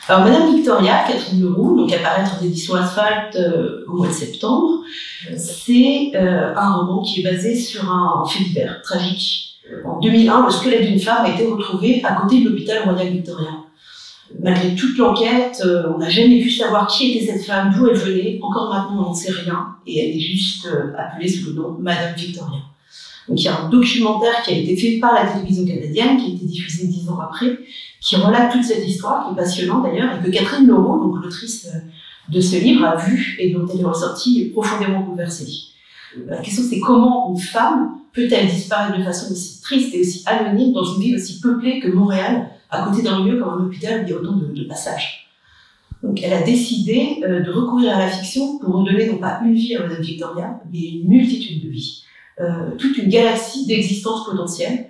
Alors, Madame Victoria, Catherine Leroux, donc à paraître aux éditions Asphalte au mois de septembre, c'est un roman qui est basé sur un fait divers tragique. En 2001, le squelette d'une femme a été retrouvé à côté de l'hôpital Royal Victoria. Malgré toute l'enquête, on n'a jamais pu savoir qui était cette femme, d'où elle venait. Encore maintenant, on n'en sait rien. Et elle est juste appelée sous le nom Madame Victoria. Donc il y a un documentaire qui a été fait par la télévision canadienne, qui a été diffusé 10 ans après, qui relate toute cette histoire, qui est passionnante d'ailleurs, et que Catherine Leroux, donc l'autrice de ce livre, a vu et dont elle est ressortie profondément bouleversée. La question, c'est comment une femme peut-elle disparaître de façon aussi triste et aussi anonyme dans une ville aussi peuplée que Montréal, à côté d'un lieu comme un hôpital où il y a autant de passages. Donc elle a décidé de recourir à la fiction pour redonner non pas une vie à Madame Victoria, mais une multitude de vies. Toute une galaxie d'existences potentielles.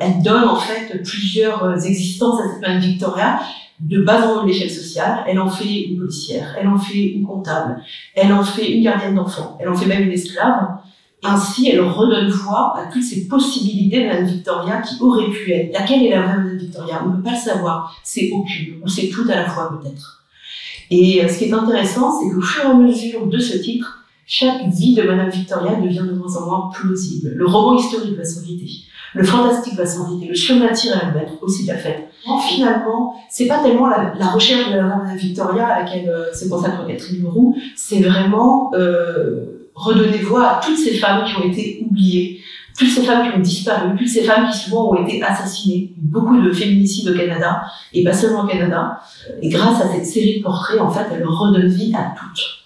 Elle donne en fait plusieurs existences à cette Madame Victoria, de bas en haut de l'échelle sociale. Elle en fait une policière, elle en fait une comptable, elle en fait une gardienne d'enfants, elle en fait même une esclave. Ainsi, elle redonne voix à toutes ces possibilités de Madame Victoria qui auraient pu être. Laquelle est la vraie Madame Victoria? On ne peut pas le savoir. C'est aucune, ou c'est tout à la fois peut-être. Et ce qui est intéressant, c'est qu'au fur et à mesure de ce titre, chaque vie de Madame Victoria devient de moins en moins plausible. Le roman historique va s'enriter, le fantastique va s'enriter, le surnaturel va être aussi de la fête. Finalement, c'est pas tellement la recherche de la Madame Victoria à laquelle se consacre Catherine Leroux, c'est vraiment redonner voix à toutes ces femmes qui ont été oubliées, toutes ces femmes qui ont disparu, toutes ces femmes qui souvent ont été assassinées. Beaucoup de féminicides au Canada, et pas seulement au Canada. Et grâce à cette série de portraits, en fait, elle redonne vie à toutes.